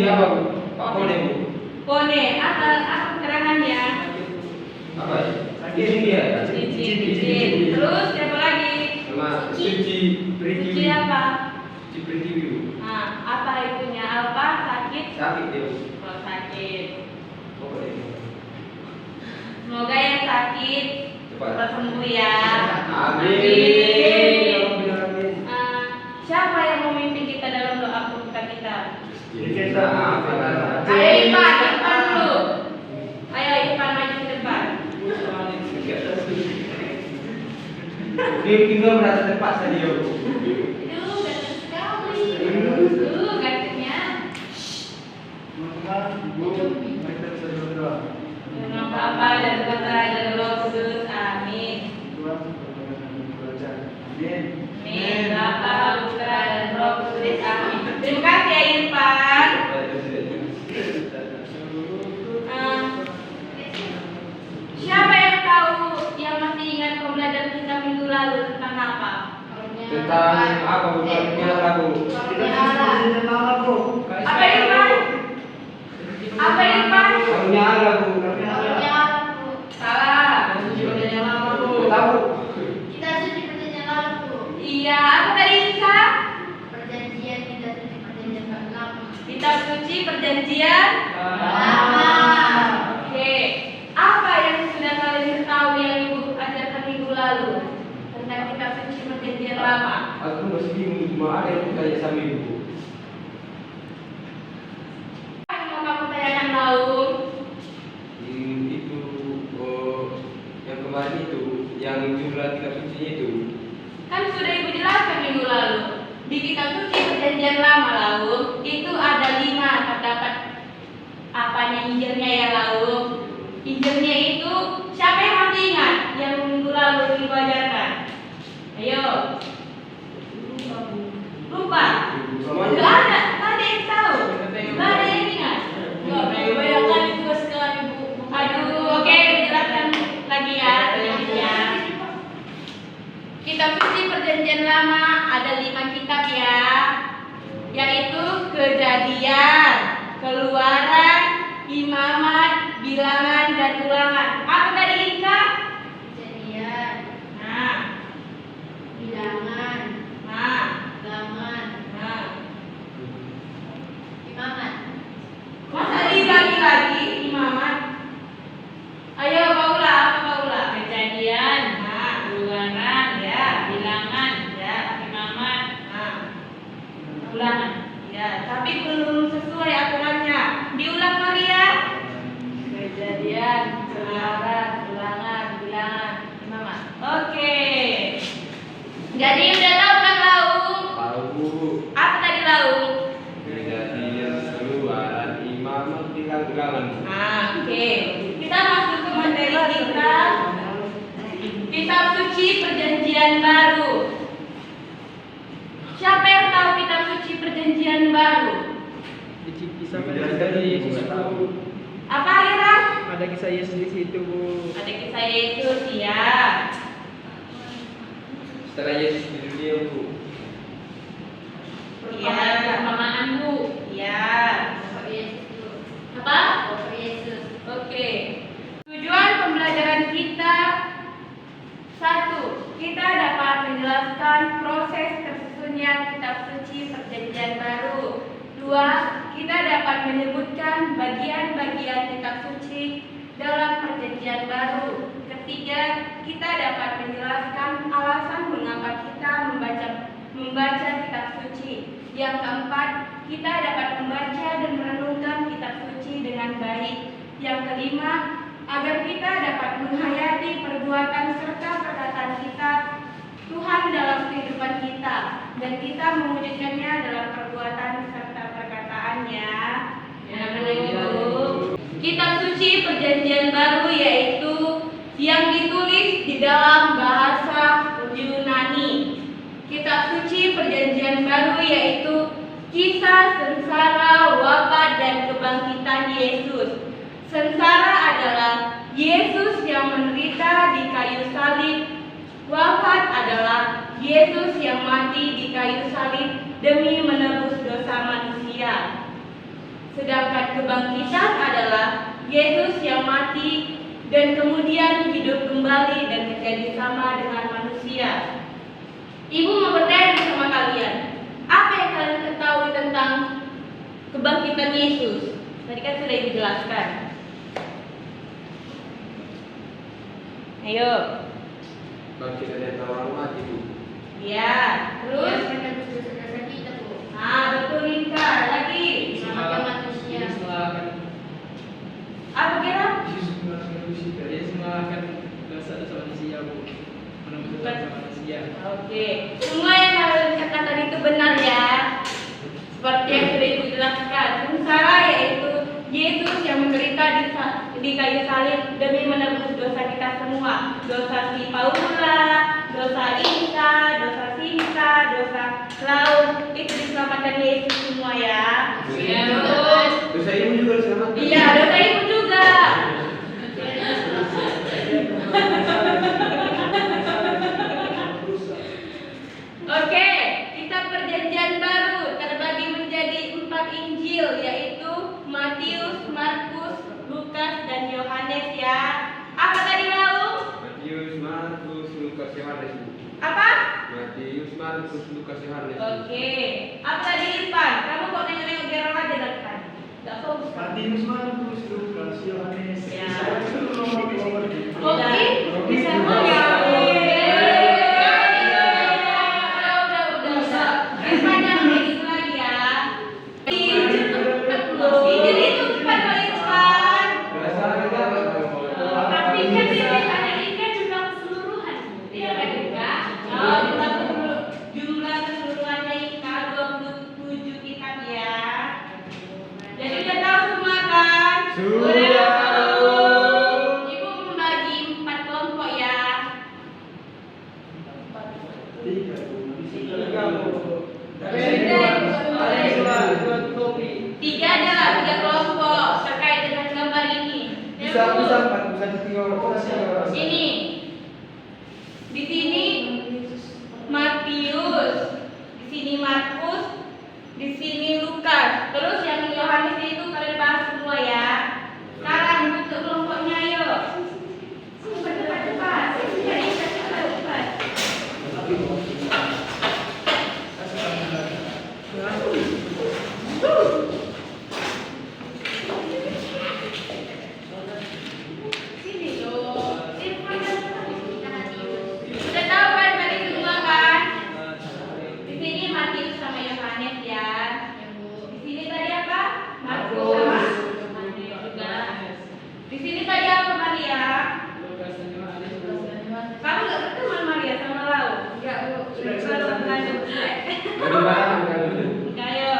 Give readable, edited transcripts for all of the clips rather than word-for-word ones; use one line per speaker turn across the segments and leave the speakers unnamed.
apa Bu? Pak Kone Bu.
Kone, apa keterangannya?
Apa ya? Izin ya.
Izin. Terus siapa lagi?
Sama Suci Pritiwi.
Suci apa?
Suci Pritiwi Bu.
Nah, apa itunya? Apa? Sakit?
Sakit ya Bu.
Oh, sakit.
Pokoknya.
Semoga yang sakit cepat sembuh ya.
Amin.
Siapa yang memimpin kita dalam doa pembuka kita? Ayo Irfan dulu. Ayo Irfan maju ke depan.
Dia tinggal merasa terpaksa dia Bu.
Ganteng sekali. Gantengnya. Nama Bapa dan Putra dan Roh Kudus. Amin. Amin. Bapa, Putra dan Roh Kudus. Amin. Terima kasih ya Irfan. Siapa yang tahu, yang masih ingat pembelajaran kita minggu lalu tentang apa?
Tentang apa Bu? Lagu.
Apa Irfan? Apa Irfan?
Karunia Allah Bu.
Salah.
Tahu. Iya,
Apa tadi Isa?
Perjanjian tidak suci perjanjian lama.
Kitab suci perjanjian lama. Oke. Apa yang sudah kalian ketahui yang Ibu ajarkan minggu lalu tentang kitab suci perjanjian lama?
Aku masih bingung, cuma ada yang tanya sama Ibu.
Apa yang mau kamu tanyakan Laung?
Itu yang kemarin itu, yang jumlah kitab suci itu.
Kan sudah Ibu jelaskan minggu lalu. Di kitab suci perjanjian lama Laung itu ada 5 terdapat apanya injilnya ya Laung. Injilnya itu siapa yang masih ingat yang minggu lalu Ibu ajarkan? Ayo. Lupa. Gak ada. Gak ada yang tahu. Gak ada yang ingat. Gak bayangkan itu sekali Bu. Aduh, oke, jelaskan lagi ya selanjutnya. Kitab suci perjanjian lama ada 5 kitab ya, yaitu Kejadian, Keluaran, Imamat, Bilangan, dan Ulangan. Apa tadi Ika?
Kejadian,
Nah,
bilangan,
nah,
ulangan,
nah.
imamat.
Masa dibagi lagi Imamat? Ayo Paula, apa Paula? Kejadian, nah, Keluaran, ya, Bilangan, ya, Imamat, nah, Ulangan. Ya, tapi belum sesuai aturannya. Diulang Maria. Kejadian, Keluaran, Ulangan, Bilangan, Imamat. Oke. Jadi udah tahu kan Laung?
Tahu.
Apa tadi Laung?
Kejadian, Keluaran, Imamat, Bilangan.
Nah, oke. Kita masuk ke materi kita. Kitab suci perjanjian baru. Siapa yang tahu kitab suci perjanjian baru?
Kisah pada Yesus Bu.
Apa Ira?
Ada kisah Yesus di situ Bu.
Ada kisah Yesus ya.
Setelah Yesus di dunia Bu.
Iya, perumpamaan Bu. Iya.
Bapak Yesus.
Apa?
Bapak Yesus.
Oke. Tujuan pembelajaran kita: 1. Kita dapat menjelaskan proses tersusunnya kitab suci perjanjian baru. 2. Kita dapat menyebutkan bagian-bagian kitab suci dalam perjanjian baru. 3. Kita dapat menjelaskan alasan mengapa kita membaca kitab suci. Yang 4. Kita dapat membaca dan merenungkan kitab suci dengan baik. Yang 5. Agar kita dapat menghayati perbuatan serta perkataan kita Tuhan dalam kehidupan kita, dan kita mewujudkannya dalam perbuatan serta perkataannya. Kitab suci perjanjian baru yaitu yang ditulis di dalam bahasa Yunani. Kitab suci perjanjian baru yaitu kisah sengsara, wafat, dan kebangkitan Yesus. Sengsara adalah Yesus yang menderita di kayu salib. Wafat adalah Yesus yang mati di kayu salib demi menebus dosa manusia. Sedangkan kebangkitan adalah Yesus yang mati dan kemudian hidup kembali dan menjadi sama dengan manusia. Ibu mau bertanya sama kalian, apa yang kalian ketahui tentang kebangkitan Yesus? Tadi kan sudah dijelaskan. Ayo.
Bangkit dari antara orang mati, Bu.
Ya, terus?
Dosa-dosa kita, Bu.
Betul Rinka. Lagi.
Selamatkan manusia.
Yesus mengalahkan
Apa kira?
Yesus mengalahkan dosa-dosa manusia, Bu. Menembus dosa manusia.
Oke. Semua yang kalian katakan itu benar ya. Seperti yang sudah Ibu jelaskan. Sengsara yaitu Yesus yang menderita di kayu salib demi menebus dosa kita semua. Dosa si Paula, dosa Inka, dosa Sinta, dosa Laut. Itu diselamatkan Yesus semua ya.
Iya,
Terus.
Dosa ibu juga diselamatkan.
Iya, dosa Ibu juga. Oke, kitab Perjanjian Baru terbagi menjadi 4 Injil, yaitu Matius, Markus, Lukas, dan Yohanes ya. Apa tadi Lau?
Matius, Markus, Lukas, Yohanes, Bu.
Apa?
Matius, Markus, Lukas, Yohanes, Bu.
Oke. Apa tadi Irfan? Kamu kok nengok-nengok Gerald aja dari tadi? Gak fokus kan?
Matius, Markus, Lukas, Yohanes.
Ya.
Oke.
Oke, bisa mau ya. Irfan jangan kayak gitu lagi ya. Injil itu bukan Pak Irfan. Tapi kan ini kan jumlah keseluruhan, iya kan Ika? Oh, jumlah keseluruhannya Ika 27 kitab ya. Jadi udah tahu semua kan?
Sudah tahu.
Ibu membagi 4 kelompok ya. Tiga adalah 3 kelompok terkait dengan gambar ini.
Bisa 4, bisa 3
Ini. Di sini Matius, di sini Markus, di sini Lukas. Terus yang Yohanes itu kalian bahas semua ya. Sekarang bentuk kelompoknya ayo. Cepat. Cepat. Sini loh. Udah tahu kan tadi semua kan? Di sini Matius sama Yohanes ya. Di sini tadi apa? Markus sama Yohanes juga. Di sini tadi apa Maria?
Lukas dan Yohanes.
Kamu nggak berteman Maria sama Lau? Enggak, Bu.
Bagaimana kan?
Ayo,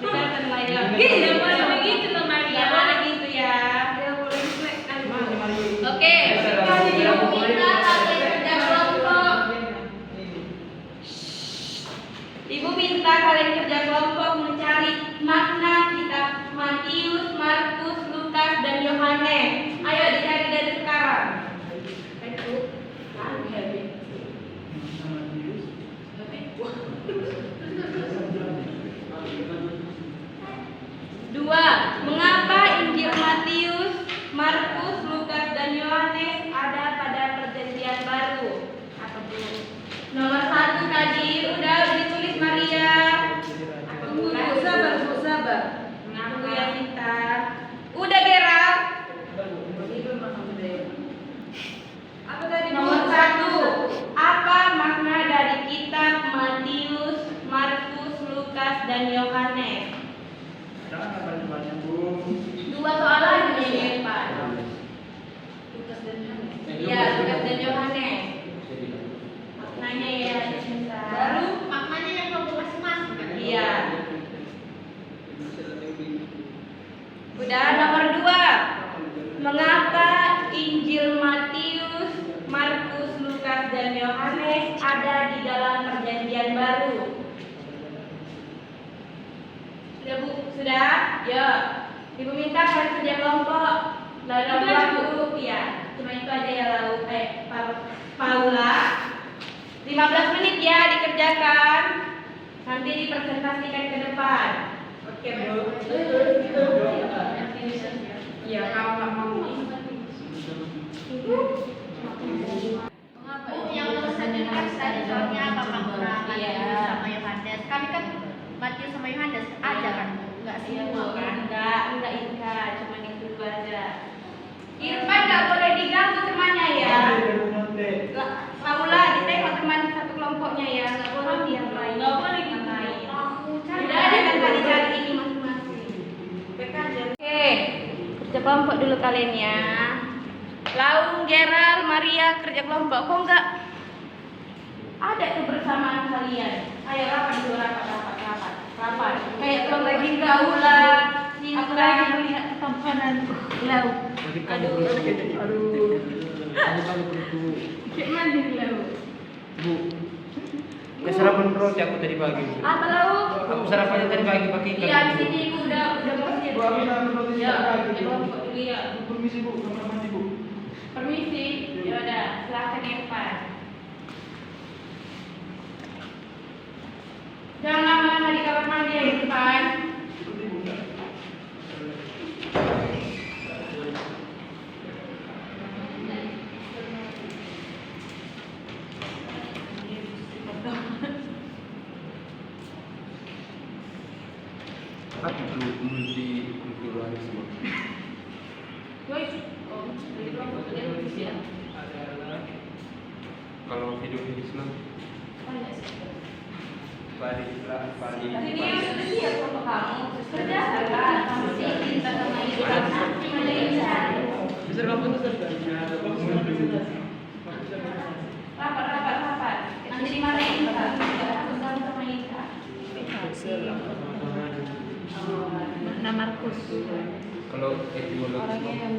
kita akan Maria. Jangan boleh begitu loh Maria. Mana gitu ya? Oke. Ibu minta kalian kerja kelompok. Ibu minta kalian kerja kelompok mencari makna kitab Matius, Markus, Lukas, dan Yohanes. Ayo dicari dari sekarang. Dua, mengapa Injil Matius, Markus, Lukas, dan Yohanes ada pada Perjanjian Baru? Apa dulu? Nomor 1 tadi udah ditulis Maria. Tunggu, sabar. Tunggu ya Sinta. Udah Gerald. Apa tadi? Nomor 1. Apa makna dari kitab Matius, Markus, Lukas, dan Yohanes? Dua soalan ini Pak. Iya, Lukas dan Yohanes. Maknanya ya Cinta.
Baru maknanya yang kelompok masing-masing kan?
Iya. Udah nomor 2. Mengapa Injil Matius, Markus, Lukas, dan Yohanes ada di dalam Perjanjian Baru? Sudah Bu? Sudah? Ya. Ibu minta kalian kerja kelompok. Lalu waktu ya. Cuma itu aja ya lalu Paula. 15 menit ya dikerjakan. Nanti dipresentasikan ke depan. Oke, Bu. Iya, kalau nggak mau.
Bu, yang lulus tadi kan tadi soalnya Bapak Mura, Matius sama Yohanes. Kami kan Matius sama Yohanes aja kan, Bu? Nggak semua kan?
Enggak Ika, cuma itu dulu aja. Irfan nggak boleh diganggu temannya ya. Paula ditengok teman satu kelompoknya ya, nggak boleh yang lain. Nggak boleh yang lain. Udah ada kan tadi cari ini masing-masing. Oke, kerja kelompok dulu kalian ya. Laung, Gerald, Maria kerja kelompok. Kok nggak ada kebersamaan kalian? Ayo rapat dulu, rapat. Kayak kalau lagi Paula, aku lagi melihat ketampanan Lau. Aduh. Kayak mandi Lau.
Bu, ke sarapan roti aku tadi pagi. Bu.
Apa Lau?
Aku sarapannya tadi pagi pakai ikan.
Iya, di sini ibu udah mau siap.
Bu, aku sarapan roti
Ya,
pagi.
di kelompok dulu ya.
Permisi Bu, kamar mandi Bu.
Permisi. Ya udah, silakan Evan. Jangan lama-lama di kamar mandi ya, Evan.
Apa itu multikulturalisme? Kalau hidup di Islam, padi
Jadi dia sudah siap untuk kamu. Kerjakan, kamu sih cinta sama ibu. Malaysia.
Bisa kamu tuh
Rapat. Nanti dimarahin Kak. Aku sama Ika. Nama Markus.
kalau etimologi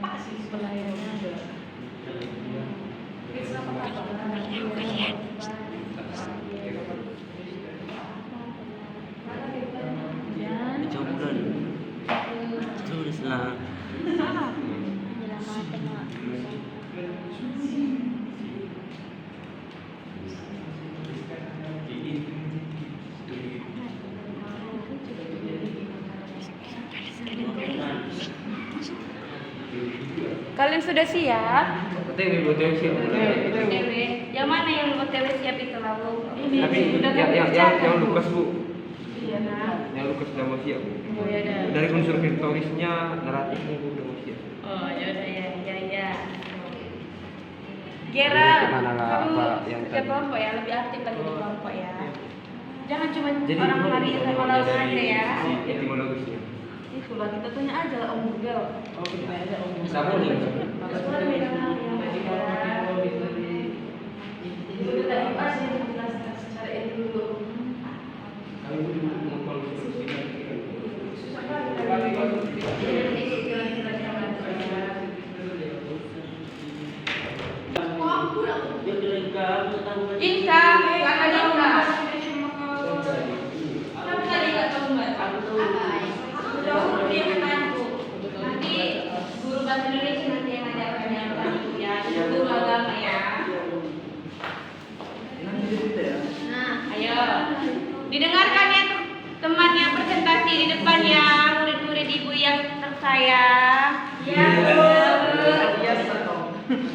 Pasti kelahirannya ada.
Jomblo tulislah
Kalian sudah siap?
OTW siap.
OTW. Yang mana yang OTW siap itu lalu?
Tapi
Sudah
yang Lukas Bu,
Iya nah.
yang Lukas udah mau siap Bu.
Oh ya dah.
Dari unsur virtualisnya, naratifnya Bu udah mau siap.
Oh ya udah ya. Gerald,
Gimana lah,
kamu
apa yang
kerja
tadi?
kelompok ya, lebih aktif lagi di kelompok ya. Jangan cuma
Jadi
orang hari sama lalu aja ya.
si etimologisnya.
Itu lah kita tanya aja lah Om Google.
Oh, kita aja om.
Sama nih.
Dulu tadi pas yang menjelaskan secara itu dulu. Inka, kakak Inka. Kamu tadi nggak tahu membaca? Tahu dia menantu. Nanti guru bahasa Indonesia nanti yang ngajarkan yang tadi ya. Guru agama ya. Nah, ayo. Didengarkan ya temannya presentasi di depan ya, murid-murid ibu yang tersayang. Ya.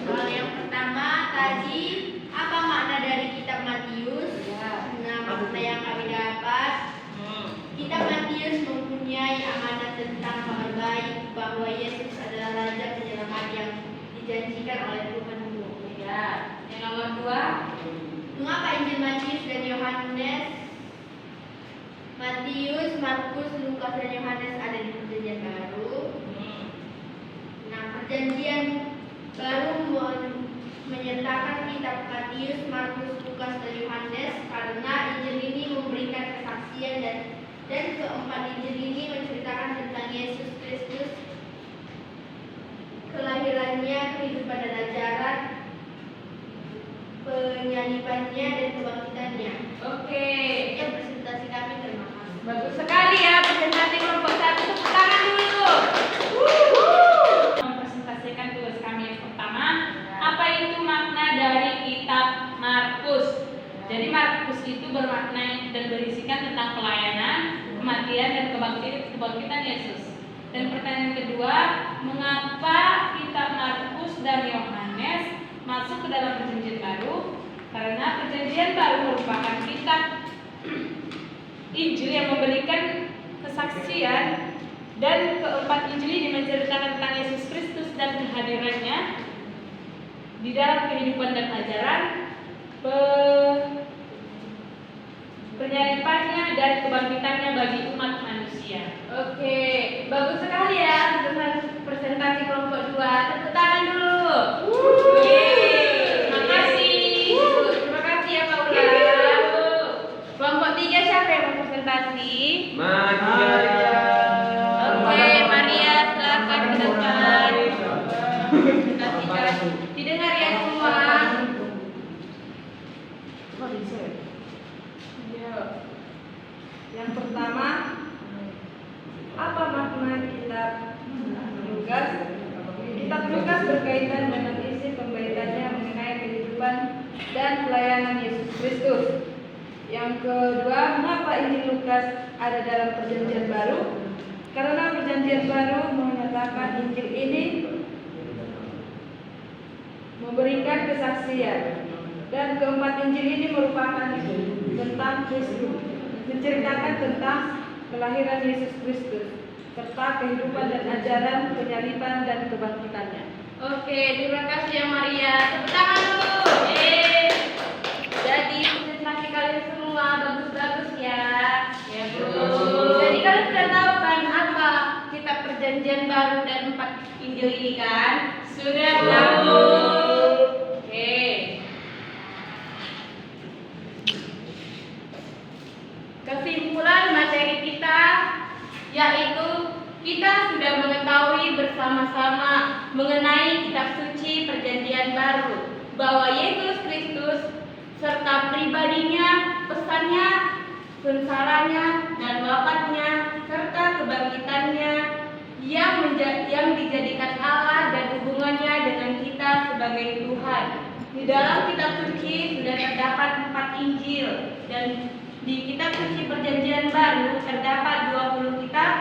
Kalau yang pertama tadi apa makna dari kitab Matius? Nah, makna yang kami dapat, kitab Matius mempunyai amanat tentang kabar baik bahwa Yesus adalah Raja Penyelamat yang dijanjikan oleh Tuhan dulu.
Ya. Yang nomor 2.
Mengapa Injil Matius dan Yohanes, Matius, Markus, Lukas dan Yohanes ada di Perjanjian Baru? Nah, Perjanjian Baru menyertakan kitab Matius, Markus, Lukas dan Yohanes karena Injil ini memberikan kesaksian dan keempat Injil ini menceritakan tentang Yesus Kristus, kelahirannya, kehidupan dan ajaran, penyalibannya dan kebangkitannya.
Oke.
Sekian presentasi kami, terima kasih.
Bagus sekali ya presentasi kelompok 1. Tepuk tangan dulu. Mempresentasikan tugas kami yang pertama, apa itu makna dari kitab Markus. Jadi Markus itu bermakna dan berisikan tentang pelayanan, kematian dan kebangkitan Yesus. Dan pertanyaan kedua, mengapa kitab Markus dan Yohanes masuk ke dalam perjanjian baru? Karena perjanjian baru merupakan kitab Injil yang memberikan kesaksian, dan keempat Injil ini menceritakan tentang Yesus Kristus dan kehadirannya di dalam kehidupan dan ajaran, penyalipannya dan kebangkitannya bagi umat manusia. Oke, bagus sekali ya dengan presentasi kelompok 2. Tepuk tangan dulu. Terima kasih. Terima kasih ya Pak Ular. Kelompok 3 siapa yang mau presentasi?
Maria.
Oke, Maria silakan ke depan. Presentasikan. Didengar ya semua.
Yang pertama, apa makna kitab Lukas? Kitab Lukas berkaitan dengan isi pemberitannya mengenai kehidupan dan pelayanan Yesus Kristus. Yang kedua, mengapa Injil Lukas ada dalam perjanjian baru? Karena perjanjian baru menyatakan Injil ini memberikan kesaksian. Dan keempat Injil ini merupakan tentang Kristus, menceritakan tentang kelahiran Yesus Kristus serta kehidupan dan ajaran penyaliban dan kebangkitannya.
Oke, terima kasih ya Maria. Tepuk tangan dulu. Jadi presentasi kalian semua bagus-bagus ya. Ya Bu. Jadi kalian sudah tahu kan apa kitab perjanjian baru dan 4 Injil ini kan? Sudah tahu. Oke. Kesimpulan materi kita yaitu kita sudah mengetahui bersama-sama mengenai kitab suci perjanjian baru, bahwa Yesus Kristus serta pribadinya, pesannya, sengsaranya, dan wafatnya serta kebangkitannya yang dijadikan Allah dan hubungannya dengan kita sebagai Tuhan. Di dalam kitab suci sudah terdapat 4 Injil, dan di kitab suci perjanjian baru terdapat 20 kitab,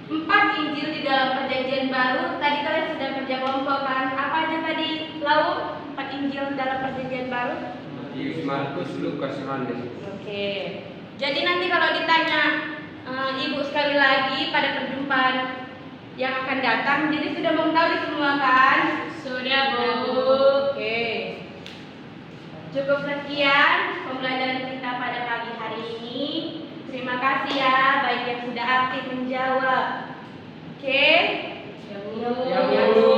4 Injil di dalam perjanjian baru. Tadi kalian sudah kerja kelompok kan? Apa aja tadi? Lau 4 Injil dalam perjanjian baru?
Matius, Markus, Lukas, Yohanes.
Oke. Jadi nanti kalau ditanya ibu sekali lagi pada perjumpaan yang akan datang, jadi sudah mengetahui semua kan? Sudah Bu. Oke. Cukup sekian pembelajaran kita pada pagi hari ini. Terima kasih ya, baik yang sudah aktif menjawab. Oke? Ya Bu.